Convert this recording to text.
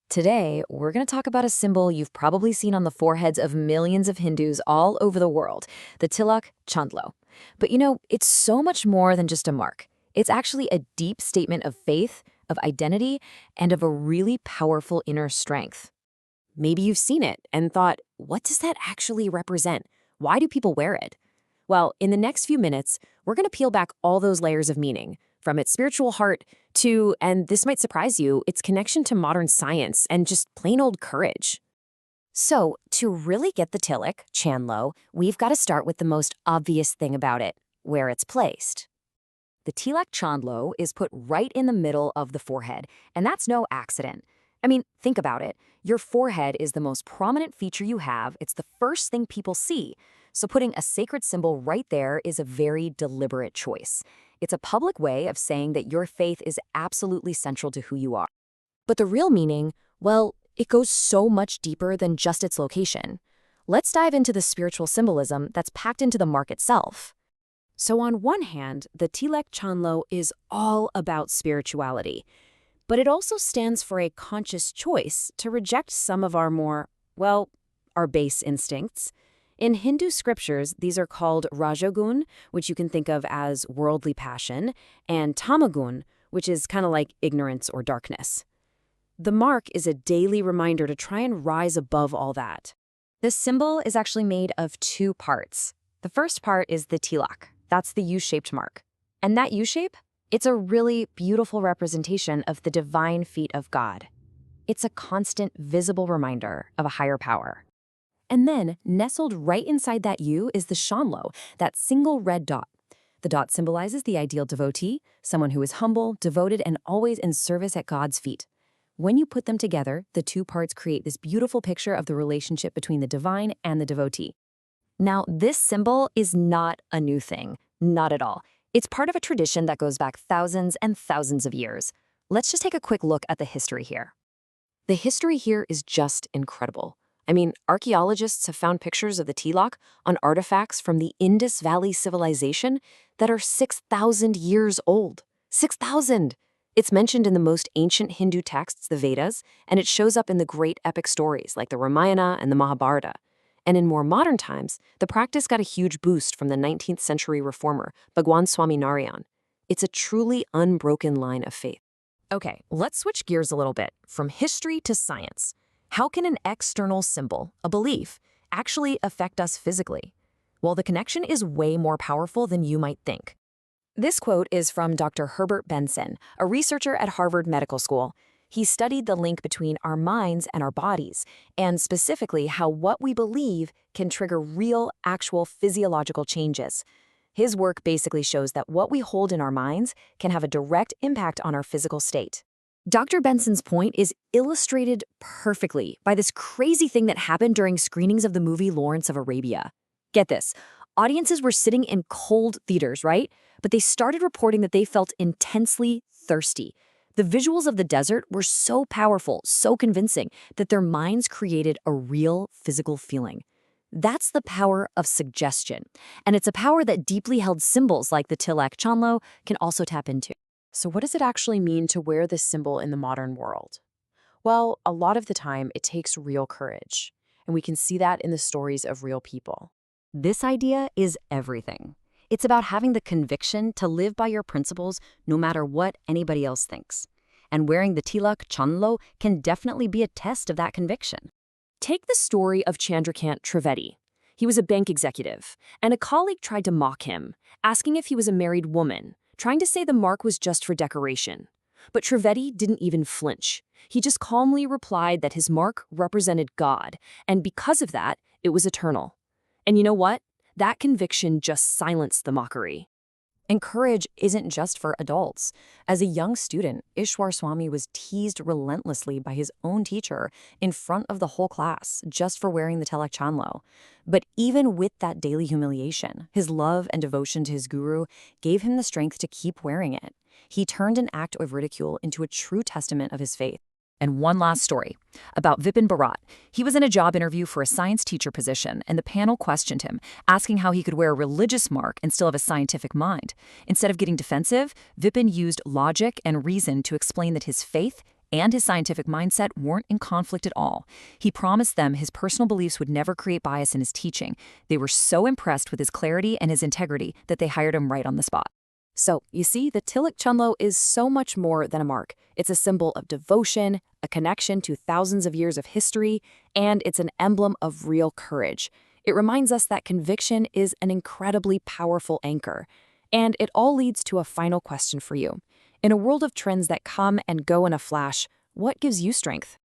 Today, we're going to talk about a symbol you've probably seen on the foreheads of millions of Hindus all over the world, the Tilak Chandlo. But it's so much more than just a mark. It's actually a deep statement of faith, of identity, and of a really powerful inner strength. Maybe you've seen it and thought, what does that actually represent? Why do people wear it? Well, in the next few minutes, we're going to peel back all those layers of meaning, from its spiritual heart to, and this might surprise you, its connection to modern science and just plain old courage. So, to really get the Tilak, Chandlo, we've got to start with the most obvious thing about it, where it's placed. The Tilak Chandlo is put right in the middle of the forehead, and that's no accident. I mean, think about it. Your forehead is the most prominent feature you have. It's the first thing people see. So putting a sacred symbol right there is a very deliberate choice. It's a public way of saying that your faith is absolutely central to who you are. But the real meaning, well, it goes so much deeper than just its location. Let's dive into the spiritual symbolism that's packed into the mark itself. So on one hand, the Tilak Chandlo is all about spirituality, but it also stands for a conscious choice to reject some of our our base instincts. In Hindu scriptures, these are called Rajagun, which you can think of as worldly passion, and Tamagun, which is kind of like ignorance or darkness. The mark is a daily reminder to try and rise above all that. This symbol is actually made of two parts. The first part is the tilak. That's the U-shaped mark. And that U-shape? It's a really beautiful representation of the divine feet of God. It's a constant, visible reminder of a higher power. And then, nestled right inside that U is the Chandlo, that single red dot. The dot symbolizes the ideal devotee, someone who is humble, devoted, and always in service at God's feet. When you put them together, the two parts create this beautiful picture of the relationship between the divine and the devotee. Now, this symbol is not a new thing, not at all. It's part of a tradition that goes back thousands and thousands of years. Let's just take a quick look at the history here. The history here is just incredible. I mean, archaeologists have found pictures of the Tilak on artifacts from the Indus Valley civilization that are 6,000 years old. 6,000! It's mentioned in the most ancient Hindu texts, the Vedas, and it shows up in the great epic stories like the Ramayana and the Mahabharata. And in more modern times, the practice got a huge boost from the 19th century reformer, Bhagwan Swami Narayan. It's a truly unbroken line of faith. Okay, let's switch gears a little bit, from history to science. How can an external symbol, a belief, actually affect us physically? Well, the connection is way more powerful than you might think. This quote is from Dr. Herbert Benson, a researcher at Harvard Medical School. He studied the link between our minds and our bodies, and specifically how what we believe can trigger real, actual physiological changes. His work basically shows that what we hold in our minds can have a direct impact on our physical state. Dr. Benson's point is illustrated perfectly by this crazy thing that happened during screenings of the movie Lawrence of Arabia. Get this, audiences were sitting in cold theaters, right? But they started reporting that they felt intensely thirsty. The visuals of the desert were so powerful, so convincing, that their minds created a real physical feeling. That's the power of suggestion, and it's a power that deeply held symbols like the Tilak Chandlo can also tap into. So what does it actually mean to wear this symbol in the modern world? Well, a lot of the time, it takes real courage, and we can see that in the stories of real people. This idea is everything. It's about having the conviction to live by your principles no matter what anybody else thinks. And wearing the Tilak Chandlo can definitely be a test of that conviction. Take the story of Chandrakant Trivedi. He was a bank executive, and a colleague tried to mock him, asking if he was a married woman, trying to say the mark was just for decoration. But Trivedi didn't even flinch. He just calmly replied that his mark represented God, and because of that, it was eternal. And you know what? That conviction just silenced the mockery. And courage isn't just for adults. As a young student, Ishwar Swami was teased relentlessly by his own teacher in front of the whole class just for wearing the Tilak Chandlo. But even with that daily humiliation, his love and devotion to his guru gave him the strength to keep wearing it. He turned an act of ridicule into a true testament of his faith. And one last story about Vipin Bharat. He was in a job interview for a science teacher position, and the panel questioned him, asking how he could wear a religious mark and still have a scientific mind. Instead of getting defensive, Vipin used logic and reason to explain that his faith and his scientific mindset weren't in conflict at all. He promised them his personal beliefs would never create bias in his teaching. They were so impressed with his clarity and his integrity that they hired him right on the spot. So, you see, the Tilak Chandlo is so much more than a mark. It's a symbol of devotion, a connection to thousands of years of history, and it's an emblem of real courage. It reminds us that conviction is an incredibly powerful anchor. And it all leads to a final question for you. In a world of trends that come and go in a flash, what gives you strength?